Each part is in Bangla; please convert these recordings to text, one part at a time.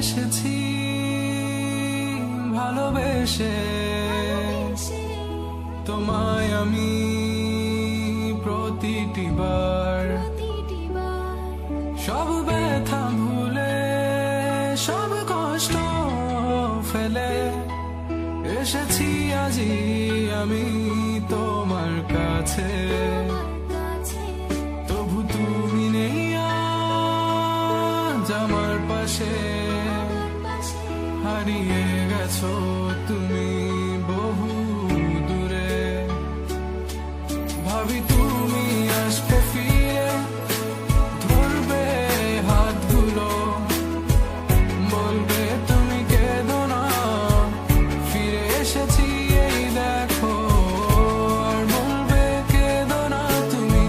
এসেছি ভালোবেসে তোমায় আমি প্রতিটি বার সব ব্যথা ভুলে সব কষ্ট ফেলে এসেছি আজি আমি তোমার কাছে তবু তুমি নেই আজ আমার পাশে হারিয়ে গেছো তুমি বহু দূরে ভাবি তুমি আসবে ফিরে ধরবে হাতগুলো বলবে তুমি কেঁদো না ফিরে এসেছি এই দেখো আর বলবে কেঁদো না তুমি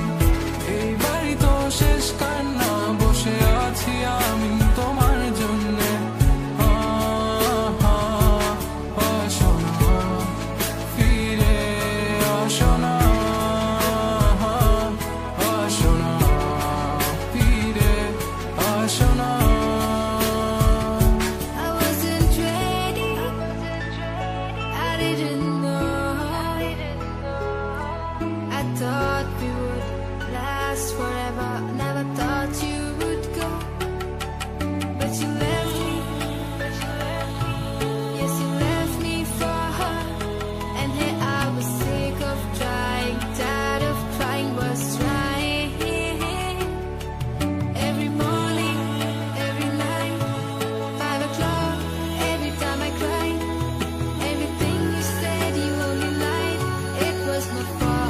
এই বাড়ি তো শেষ কান্না বসে আছি আমি তোমার জন্যে Thought we would last forever. Never thought you would go, but you left me. Yes, you left me for her. And here I was sick of trying, tired of crying, was trying. Every morning, every night, 5 o'clock, every time I cried. Everything you said, you only lied. It was my fault.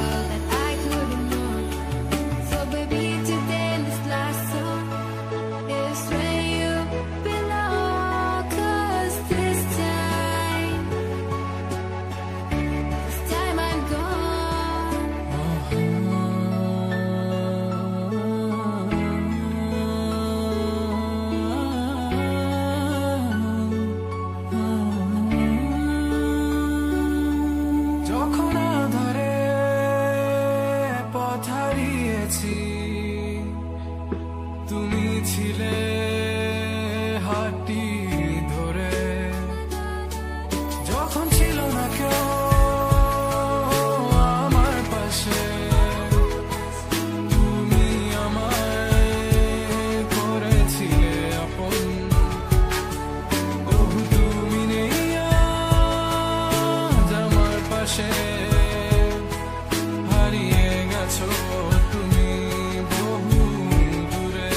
যখন আধারে পথ হারিয়েছি তুমি ছিলে হাতটি ধরে যখন ছিল না কেউ আমার পাশে তুমি আমায় করেছিলে আপন তবু তুমি নেই আজ আমার পাশে হারিয়ে গেছো তুমি বহু দূরে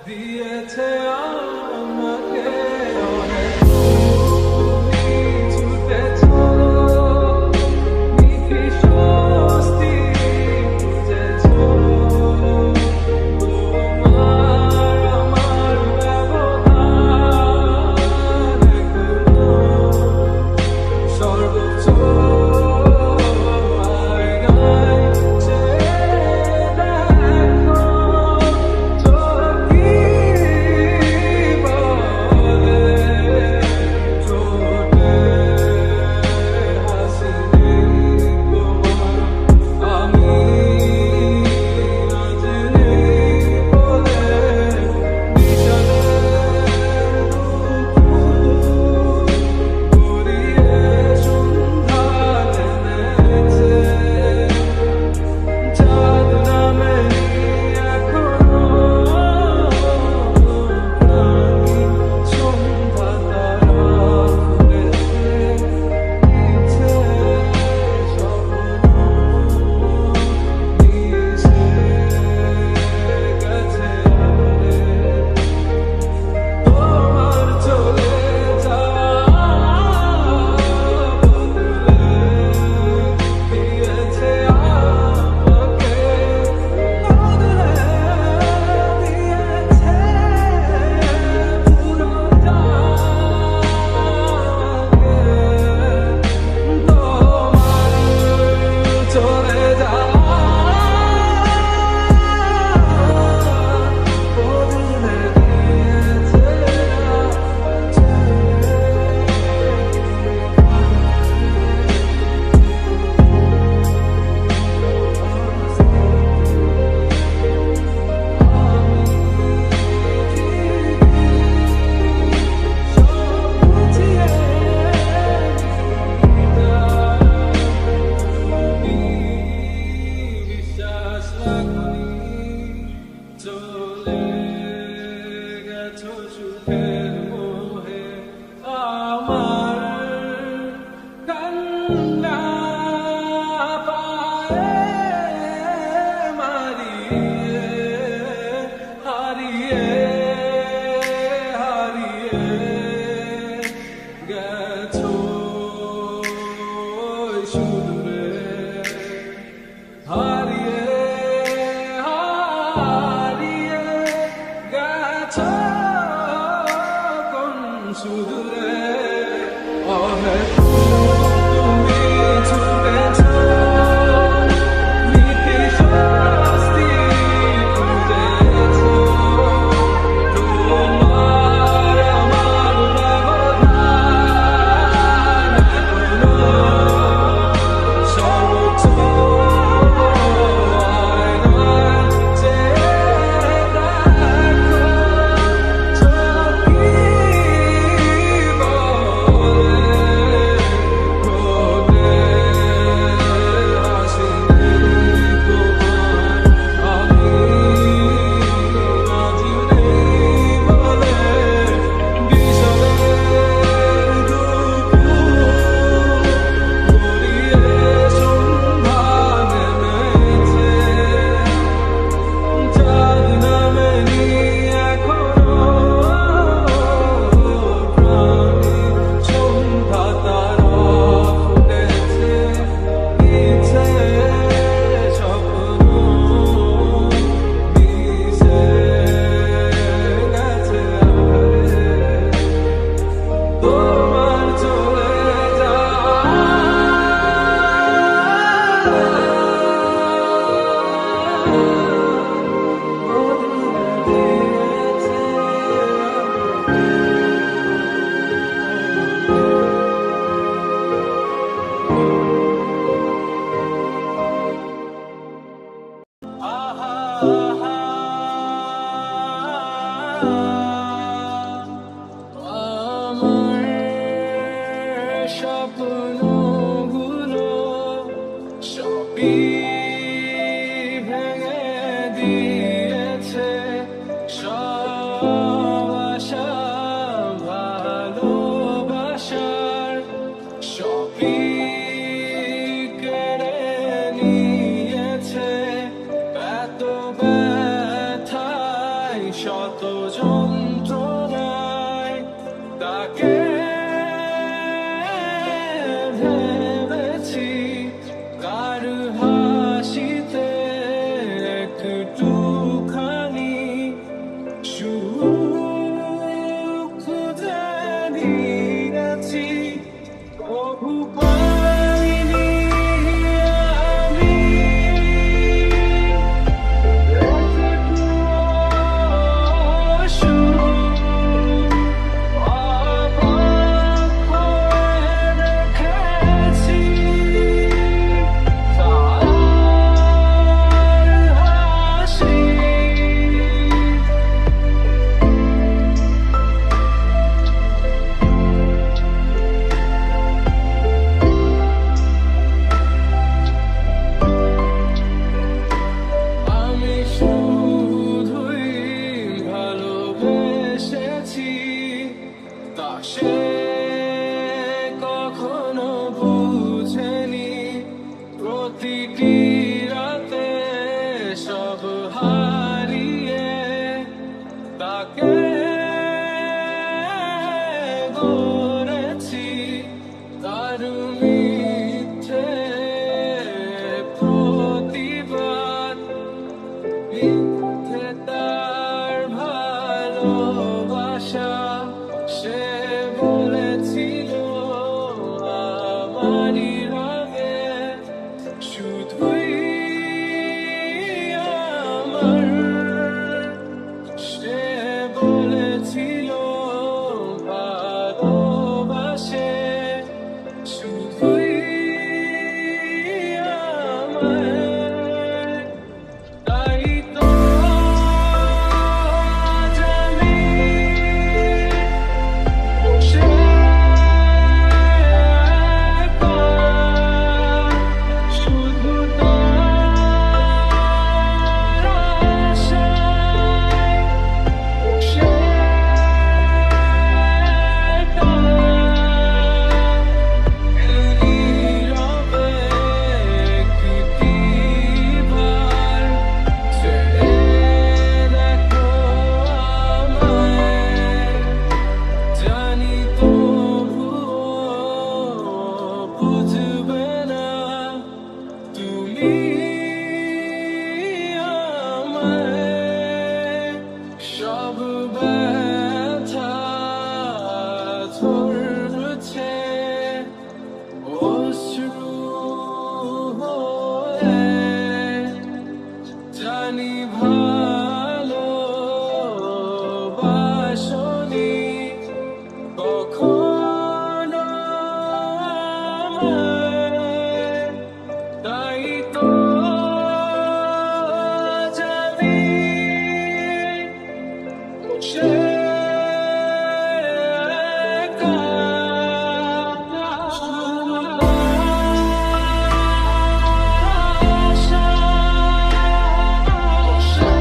দিয়েছে আমাকে অনেক ছুটেছ মিঠি স্বস্তি খুঁজেছ তোমার আমার ব্যবধান এখনো সর্বোচ্চ আয়নায় চেয়ে দেখো চোখ কি বলে ঠোঁটে হাসি নেই তোমার আমি আজ নেই বলে নিশানের দুপুর গড়িয়ে সন্ধ্যা নেমেছে চাঁদ নামে এখনো প্রাণী সন্ধ্যা তারা ফুটেছে ইচ্ছে স্বপ্ন মিশে গেছে তোমার চলে যাওয়া বদলে দিয়েছে আমাকে বদলে দিয়েছে পুরোটাকে তোমার চলে যাওয়া বদলে দিয়েছে বিশ্বাস রাখনি চলে গেছো সুখের মোহে আমার কান্না পায়ে মারিয়ে হারিয়ে হারিয়ে গেছো সুদূরে হারিয়ে হারিয়ে গেছো কোন সুদূরে অনেক তুমি ছুটেছ মিঠি স্বস্তি খুঁজেছ তোমার আমার ব্যবধান এখনো সর্বোচ্চ আয়নায় চেয়ে দেখো চোখ কি যন্ত্রণায় তাকে ভেবেছি কার হাসিতে একটুখানি সুখ খুঁজে নিয়েছি তবু পাইনি আমি আমি শুধুই ভালোবেসেছি তা সে কখনো বুঝেনি প্রতিটি রাতে সব হারিয়ে তাকে গড়েছি তার মিথ্যে প্রতিবাদ মিথ্যে তার ভালোবাসা সে বলেছিল আমারই রঙে শুধুই আমার সে বলেছিল ভালোবাসে শুধুই আমার তাই তো আজ আমি সে একা শুধু তার আশায় সে একা নীরবে একটিবার চেয়ে দেখো আমায় জানি তবুও বুঝবে না তুমি আমায় সব ব্যথা ধরছে অশ্রু হয়ে জানি ভালোবাসনি কখনো আমায় তাই তো আজ আমি সে একা শুধু আশায় সে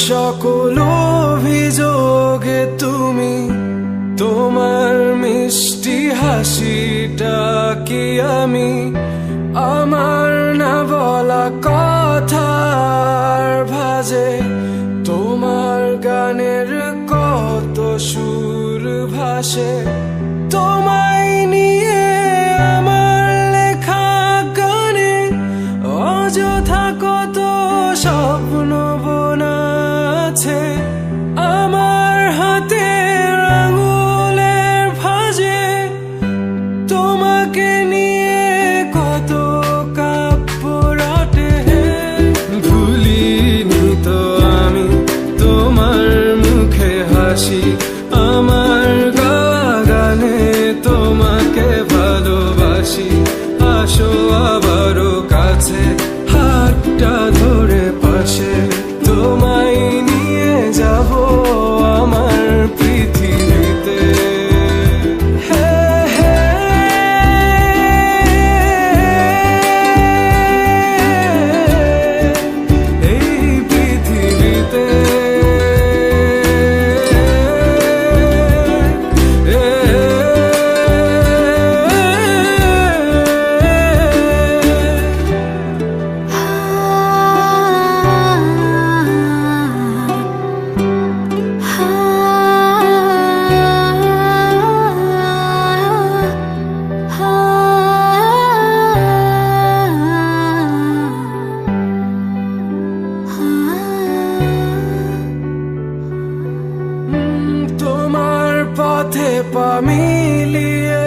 সকল অভিযোগে তুমি তোমার মিষ্টি হাসিটা কি আমি আমার না বলা কথার ভাজে তোমার গানের কত সুর ভাসে তোমায় নিয়ে আমার লেখা গান আবারও কাছে, হাতটা ধরে পাশে, তোমায় নিয়ে যাব আমার পৃথিবীতে। হে হে, এই পৃথিবীতে তোমার পথে পা মিলিয়ে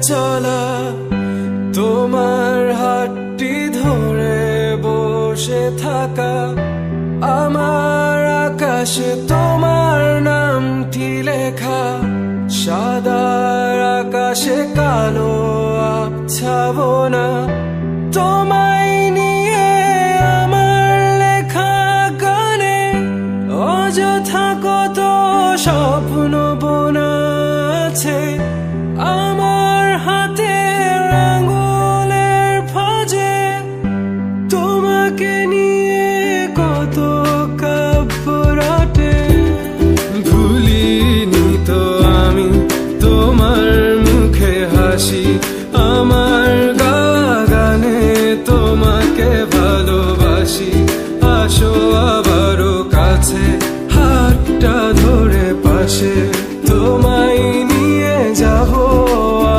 চলা, তোমার হাতটি ধরে বসে থাকা, আমার আকাশে তোমার নামটি লেখা, সাদার আকাশে কালো আবছাবনা, তোমায় নিয়ে আমার লেখা গানে অযথা কত স্বপ্ন বোনা আছে, আমার হাতের আঙুলের ফাঁজে তোমাকে নিয়ে কত কাব্য রটে। ভুলিনি তো আমি তোমার মুখে হাসি, আমার গাওয়া গানে তোমাকে ভালোবাসি, আসো আবারও কাছে, হাতটা ধরে পাশে, তোমায় নিয়ে যাব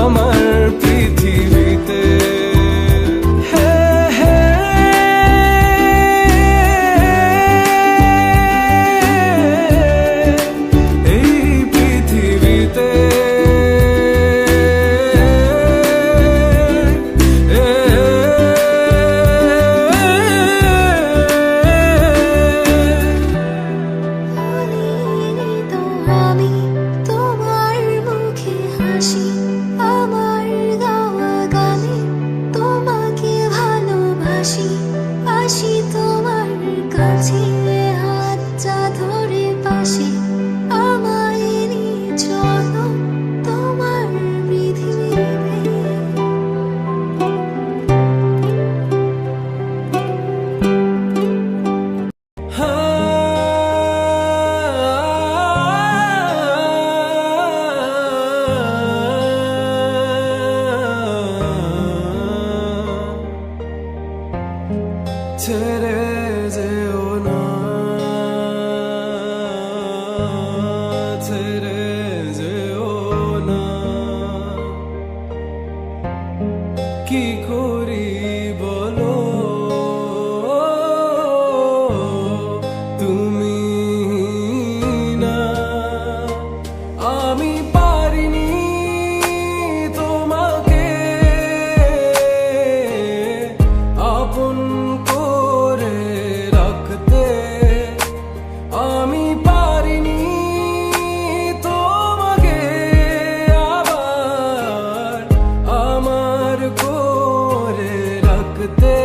আমার পৃথিবীতে। হে হে, এই পৃথিবীতে ভুলিনি তো আমি তোমার মুখে হাসি, আমার গাওয়া গানে তোমাকে ভালোবাসি, আসি তোমার কাছে, হাতটা ধরে পাশে, আমায় নিয়ে চলো তোমার পৃথিবীতে। ছেড়ে যেও না, ছেড়ে যেও না, কি করি বলো তুমি না, আমি পারিনি তোমাকে আপন করে রাখতে, আমি পারিনি তোমাকে আবার আমার করে রাখতে।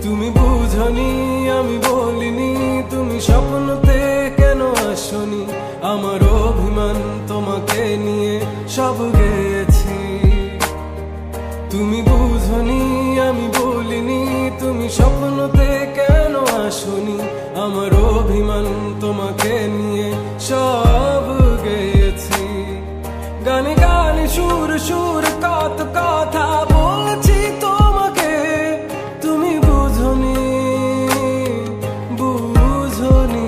তুমি বুঝনি আমি বলিনি, তুমি স্বপ্নতে কেন আসনি, আমার অভিমান তোমাকে নিয়ে সব গেছি। তুমি বুঝনি আমি বলিনি, তুমি স্বপ্নতে কেন আসনি, আমার অভিমান তোমাকে নিয়ে সব গেছি। গানে গানে সুর সুর কত কথা বলছি তোমাকে, তুমি বুঝনি বুঝনি।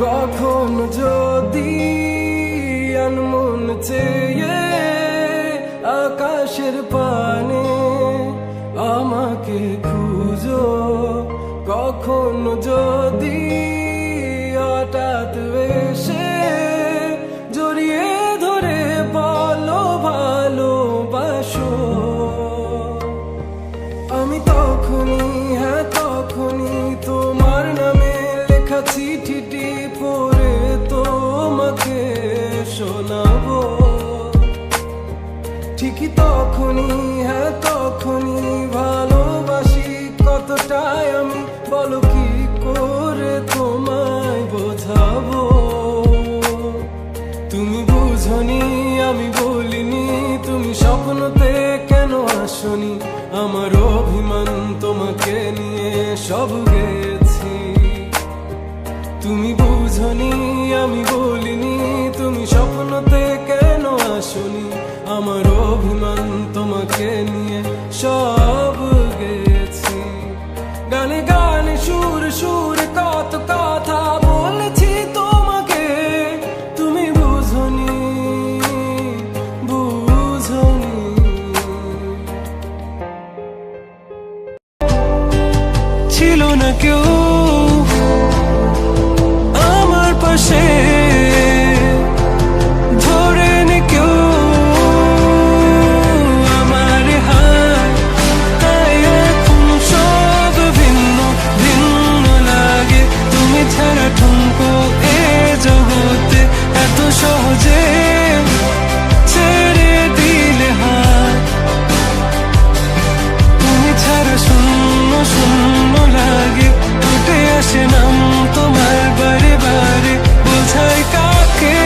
কখন যদি আনমন চেয়ে আকাশের পানে আমাকে খুঁজো, কখন যদি হঠাৎ এসে জড়িয়ে ধরে বলো ভালোবাসো। আমি তখনই, হ্যাঁ তখনই তোমার নামে লেখা চিঠিটি পড়ে তোমাকে শোনাবো। ঠিকই তখনই, হ্যাঁ তখনই ভালোবাসি কতটাই আমি, বলো কি করে তোমায় বোঝাবো। তুমি বুঝনি আমি বলিনি, তুমি স্বপ্নতে কেন আসনি, আমার অভিমান তোমাকে নিয়ে সব গেছি। তুমি বুঝনি আমি বলিনি, তুমি স্বপ্নতে কেন আসনি, আমার অভিমান তোমাকে নিয়ে সব গেছি। গানে গানে সুরে সুরে কত কথা বলেছি তোমাকে, তুমি বুঝনি বুঝনি। ছিল না কেউ আমার পাশে, ধরে নে কেউ আমার হাত, তাই এখন সব ভিন্ন ভিন্ন লাগে। তুমি ছাড়া ঠুনকো এ জগতে এত সহজে ছেড়ে দিলে হাত। তুমি ছাড়া শূন্য শূন্য লাগে, উঠে আসে নাম তোমার বারে বারে, বোঝাই কাকে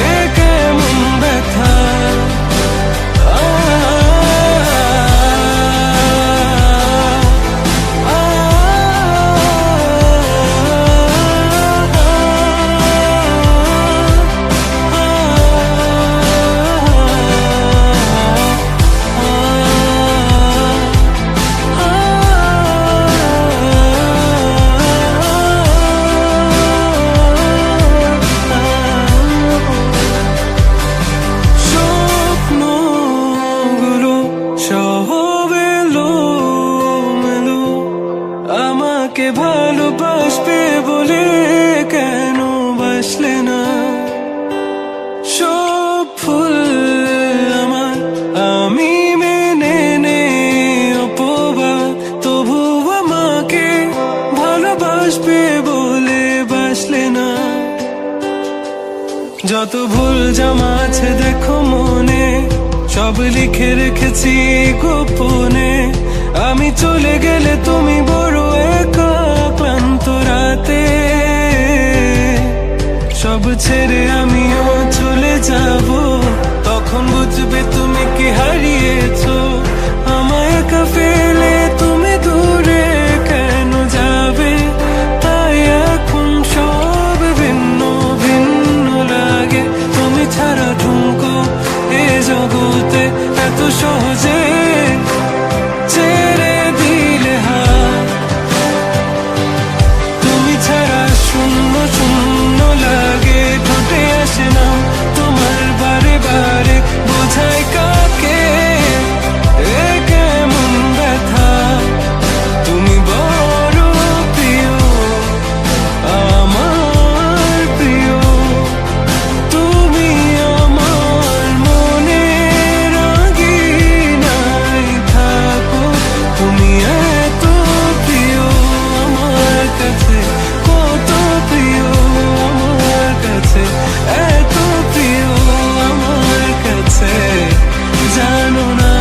এ কেমন ব্যথা। স্বপ্নগুলো সব এলোমেলো, আমাকে ভালোবাসবে বলে কেন বাসলে না। সব ভুল আমার, আমি মেনে নে অপবাদ, তবু আমাকে ভালোবাসবে বলে বাসলে না। যত ভুল জমা আছে দেখো মনে, সব লিখে রেখেছি গোপনে। আমি চলে গেলে তুমি বড় একা ক্লান্ত রাতে, সব ছেড়ে আমিও চলে যাব, তখন বুঝবে তুমি কি হারিয়েছো। আমায় একা ফেলে তুমি দূরে কেন যাবে, তাই এখন সব ভিন্ন ভিন্ন লাগে। তুমি ছাড়া ঠুনকো এ জগতে এত সহজে ছেড়ে দিলে হাত। তুমি ছাড়া শূন্য শূন্য লাগে, ঠোঁটে আসে না তোমার বারে বারে, বোঝাই কাকে এ কেমন ব্যথা। তুমি বড় প্রিয় আমার প্রিয়, তুমি আমার মনে রাঙিনাই থাকো। তুমি এত প্রিয় আমার কাছে, কত প্রিয় আমার কাছে, এত প্রিয় আমার কাছে, জানো না।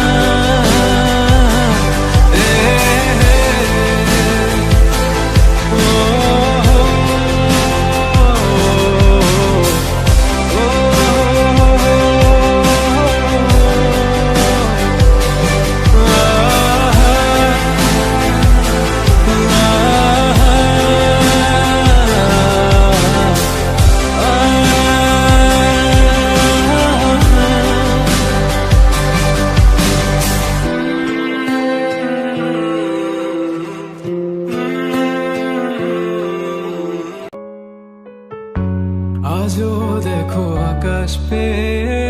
আজও দেখো আকাশ পেয়ে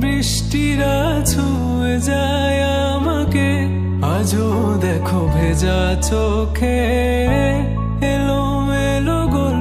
বৃষ্টিরা ছুঁয়ে যায় আমাকে, আজও দেখো ভেজা চোখে এলো এলো গোল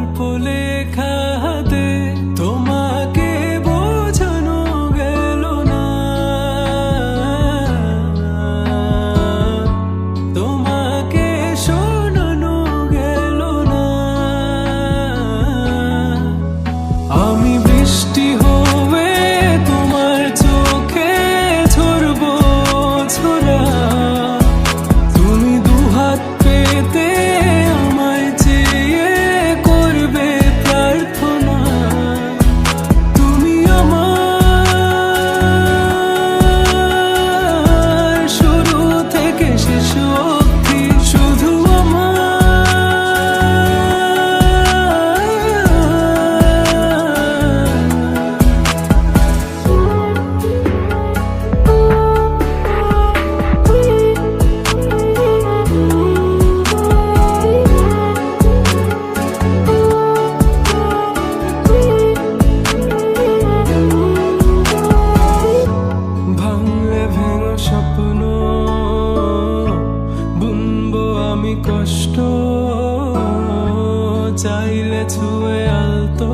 তীরে ছুঁয়ে আলতো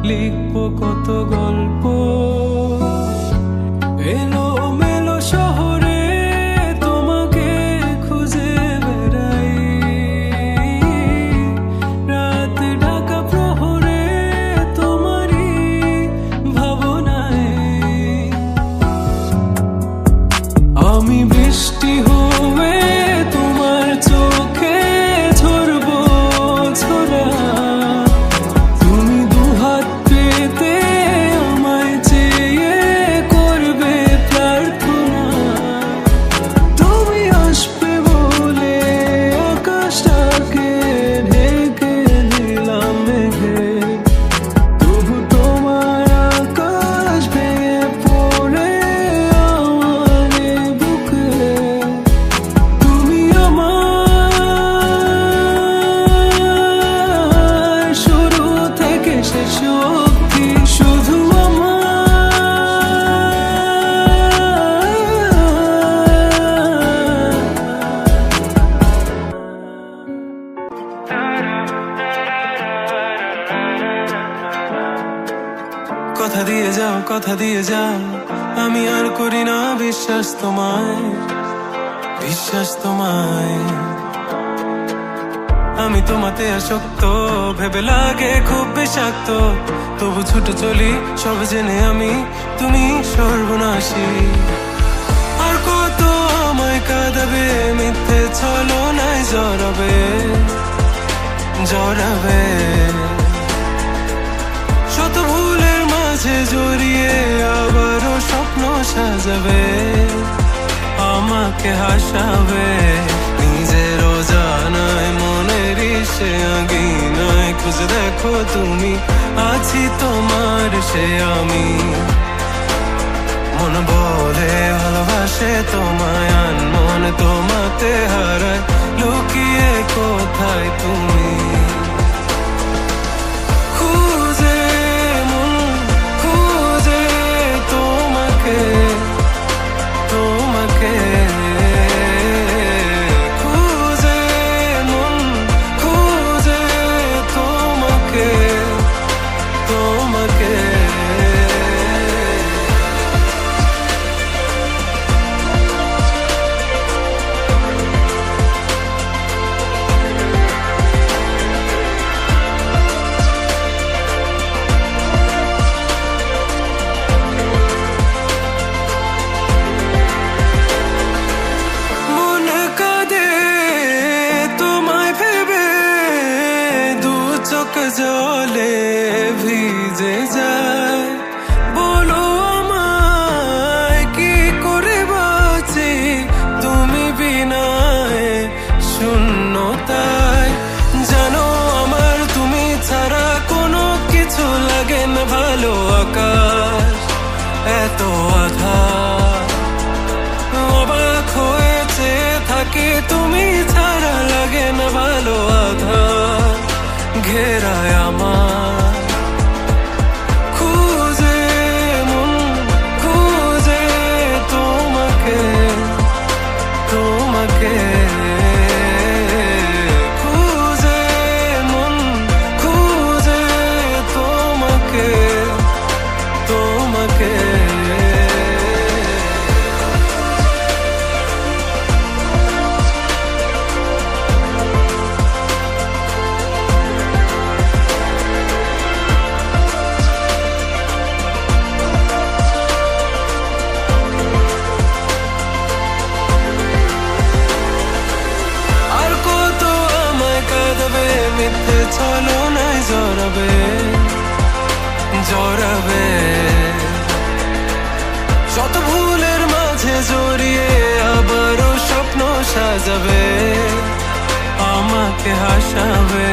লিখবো কত গল্প এলো মেলো শহরে তোমাকে খুঁজে বেড়াই রাত ঢাকা প্রহরে তোমারই ভাবনায় আমি বৃষ্টি হয়ে তোমার চোখে ঝরবো ছোড়া তুমি দুহাত পেতে আমায় চেয়ে করবে প্রার্থনা তুমি আসবে বলে আকাশটাকে ঢেকে দিলাম মেঘে তবু তোমার আকাশ ভেঙে পড়ে আমার বুকে তুমি আমার শুরু থেকে শেষ অবধি শুধু কথা দিয়ে যাও কথা দিয়ে যাও আমি আর করি না বিশ্বাস তোমায় আমি তোমাতে আসক্ত ভেবে লাগে খুব বিষাক্ত তবু ছুটে চলি সব জেনে আমি তুমি সর্বনাশী আর কত আমায় কাঁদাবে মিথ্যে ছলনায় জড়াবে শত ভুলের মাঝে জড়িয়ে আবারও স্বপ্ন সাজাবে আমাকে হাসাবে নিজের জানায় মনের সে আগিনায় খুঁজে দেখো তুমি আছি তোমার সে আমি মন বলে ভালোবাসে তোমায় মন তোমাতে হারায় লুকিয়ে কোথায় তুমি খুঁজে মন খুঁজে তোমাকে তোমাকে খুঁজে মন খুঁজে তোমাকে তোমাকে জলে ভিজে যায় বলো আমায় কি করে বাঁচি তুমি বিনায় শূন্যতায় জানো আমার তুমি ছাড়া কোনো কিছু লাগে না ভালো আকাশ এত আধার অবাক হয়েছে থাকি তুমি ছাড়া লাগে না ভালো আধার ঘেরায় আমার খুঁজে মন খুঁজে তোমাকে তোমাকে খুঁজে মন খুঁজে তোমাকে তোমাকে মিথ্যে ছলনায় জড়াবে শত ভুলের মাঝে জড়িয়ে আবারও স্বপ্ন সাজাবে আমাকে হাসাবে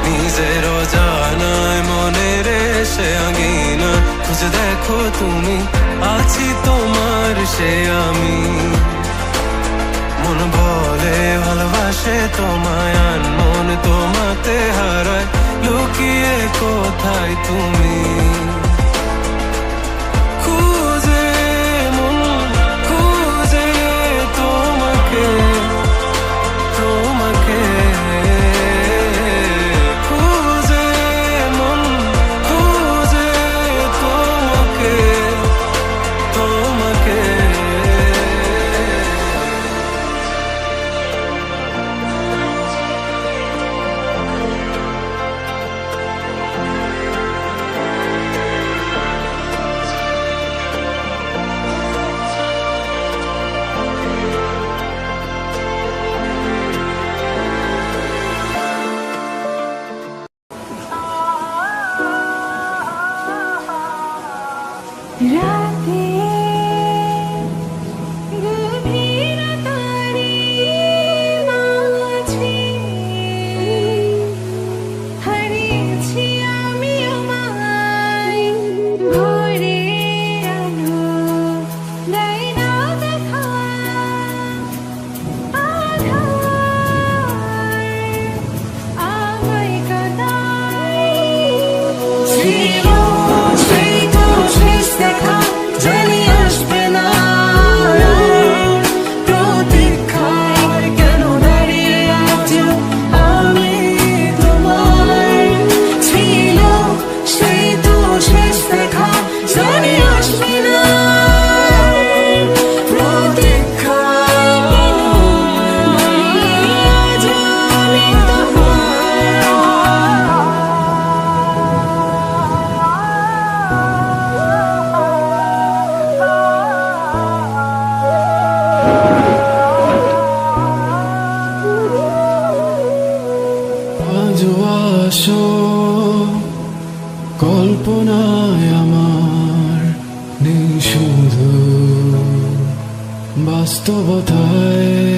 নিজের জানায় মনের সে আঙিনা খুঁজে দেখো তুমি আছি তোমার সে আমি মন বলে ভালোবাসে তোমায় মন তোমাতে হারায় লুকিয়ে কোথায় তুমি খুঁজে মন খুঁজে তোমাকে তোমাকে রাতে গভীরতারে মাঝে হারিয়েছি আমি আমায় ভোরের আলো দেয় না দেখা আমায় কাঁদায় ছিল সেই তো শেষ দেখা জানি আসবে না প্রতীক্ষায় কেন দাঁড়িয়ে আছো আমি তোমার ছিল সেই তো শেষ দেখা জানি আসবে না প্রতীক্ষায় আজ আমি আজও আসো কল্পনায় আমার নেই শুধু বাস্তবতায়